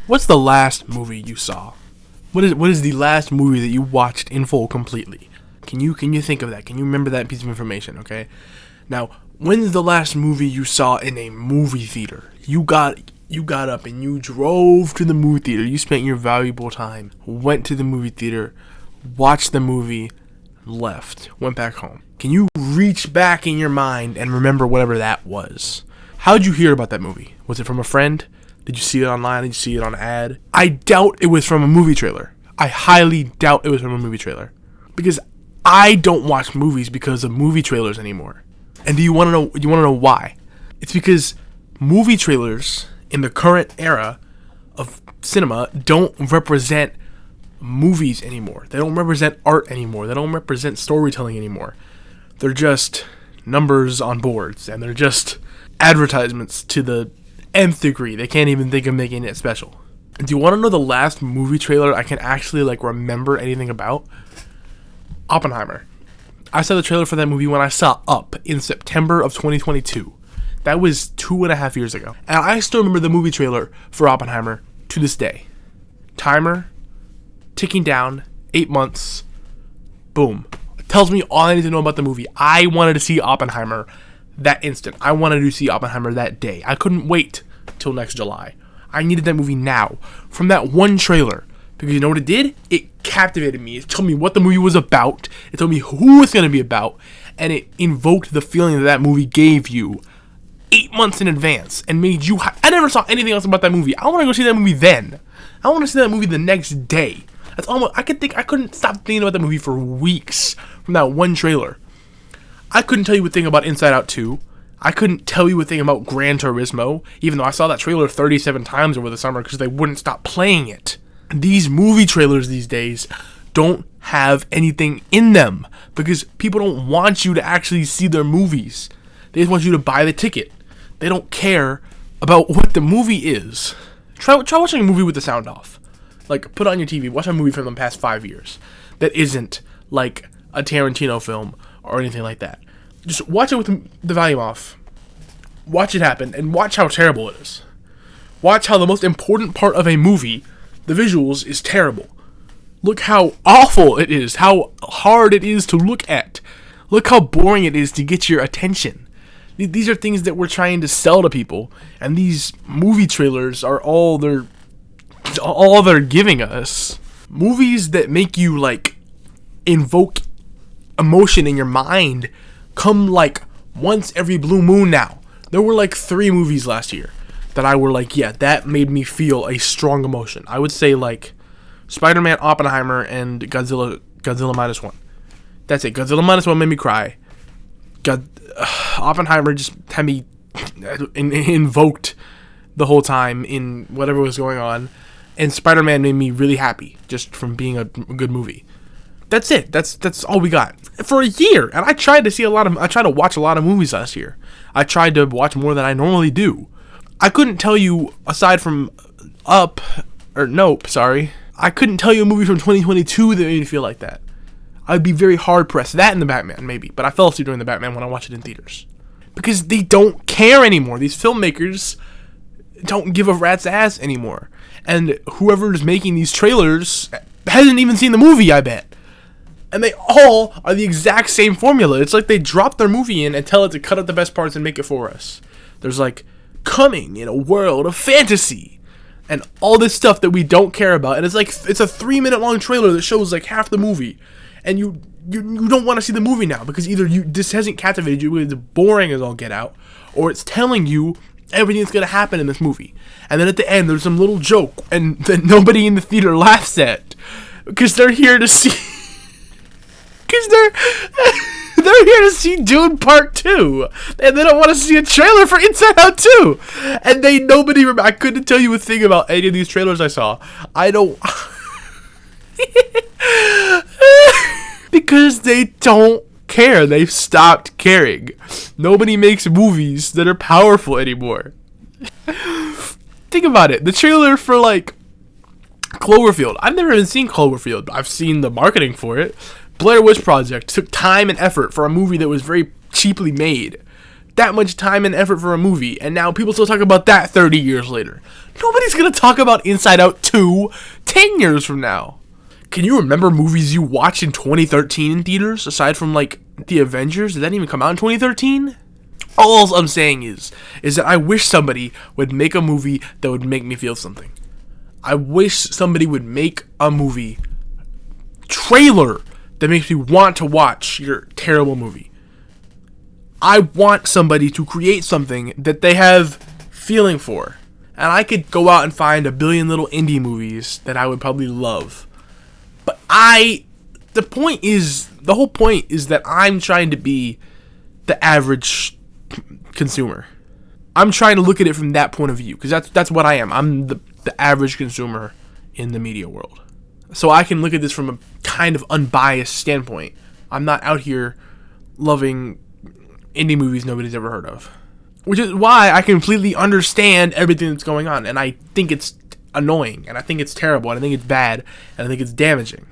What's the last movie you saw? What is the last movie that you watched in full completely? Can you think of that? Can you remember that piece of information? Okay. Now, when's the last movie you saw in a movie theater? You got up and you drove to the movie theater. You spent your valuable time, went to the movie theater, watched the movie, left, went back home. Can you reach back in your mind and remember whatever that was? How'd you hear about that movie? Was it from a friend? Did you see it online? Did you see it on an ad? I doubt it was from a movie trailer. I highly doubt it was from a movie trailer. Because I don't watch movies because of movie trailers anymore. And do you want to know why? It's because movie trailers in the current era of cinema don't represent movies anymore. They don't represent art anymore. They don't represent storytelling anymore. They're just numbers on boards, and they're just advertisements to the nth degree. They can't even think of making it special. Do you want to know the last movie trailer I can actually remember anything about? Oppenheimer. I saw the trailer for that movie when I saw Up in September of 2022. That was 2.5 years ago. And I still remember the movie trailer for Oppenheimer to this day. Timer, ticking down, 8 months, boom. It tells me all I need to know about the movie. I wanted to see Oppenheimer that instant. I wanted to see Oppenheimer that day. I couldn't wait till next July. I needed that movie now. From that one trailer. Because you know what it did? It captivated me. It told me what the movie was about. It told me who it's going to be about. And it invoked the feeling that movie gave you 8 months in advance. And made you... I never saw anything else about that movie. I want to go see that movie then. I want to see that movie the next day. That's almost... I couldn't stop thinking about that movie for weeks from that one trailer. I couldn't tell you a thing about Inside Out 2. I couldn't tell you a thing about Gran Turismo, even though I saw that trailer 37 times over the summer because they wouldn't stop playing it. These movie trailers these days don't have anything in them because people don't want you to actually see their movies. They just want you to buy the ticket. They don't care about what the movie is. Try watching a movie with the sound off. Put it on your TV. Watch a movie from the past 5 years that isn't like a Tarantino film or anything like that. Just watch it with the volume off. Watch it happen, and watch how terrible it is. Watch how the most important part of a movie, the visuals, is terrible. Look how awful it is, how hard it is to look at. Look how boring it is to get your attention. These are things that we're trying to sell to people, and these movie trailers are all they're giving us. Movies that make you, invoke emotion in your mind come once every blue moon now. There were 3 movies last year that I were yeah, that made me feel a strong emotion. I would say Spider-Man, Oppenheimer, and Godzilla Minus One. That's it. Godzilla Minus One made me cry. Oppenheimer just had me invoked the whole time in whatever was going on. And Spider-Man made me really happy just from being a good movie. That's it. That's all we got for a year. And I tried to watch a lot of movies last year. I tried to watch more than I normally do. I couldn't tell you, aside from I couldn't tell you a movie from 2022 that made me feel like that. I'd be very hard pressed. That and the Batman, maybe. But I fell asleep during the Batman when I watched it in theaters. Because they don't care anymore. These filmmakers don't give a rat's ass anymore. And whoever's making these trailers hasn't even seen the movie, I bet. And they all are the exact same formula. It's like they drop their movie in and tell it to cut out the best parts and make it for us. There's coming in a world of fantasy and all this stuff that we don't care about. And it's a 3-minute long trailer that shows half the movie. And you don't want to see the movie now because either this hasn't captivated you, it's boring as all get out, or it's telling you everything that's going to happen in this movie. And then at the end, there's some little joke and that nobody in the theater laughs at because they're here to see... Because they're here to see Dune Part 2. And they don't want to see a trailer for Inside Out 2. And I couldn't tell you a thing about any of these trailers I saw. I don't... Because they don't care. They've stopped caring. Nobody makes movies that are powerful anymore. Think about it. The trailer for, Cloverfield. I've never even seen Cloverfield. I've seen the marketing for it. Blair Witch Project took time and effort for a movie that was very cheaply made that much time and effort for a movie, and now people still talk about that 30 years later. Nobody's gonna talk about Inside Out 2 10 years from now. Can you remember movies you watched in 2013 in theaters, aside from, like, The Avengers? Did that even come out in 2013? All I'm saying is that I wish somebody would make a movie that would make me feel something. I wish somebody would make a movie trailer that makes me want to watch your terrible movie. I want somebody to create something that they have feeling for. And I could go out and find a billion little indie movies that I would probably love. But the whole point is that I'm trying to be the average consumer. I'm trying to look at it from that point of view, because that's what I am. I'm the average consumer in the media world. So I can look at this from a kind of unbiased standpoint. I'm not out here loving indie movies nobody's ever heard of. Which is why I completely understand everything that's going on. And I think it's annoying. And I think it's terrible. And I think it's bad. And I think it's damaging.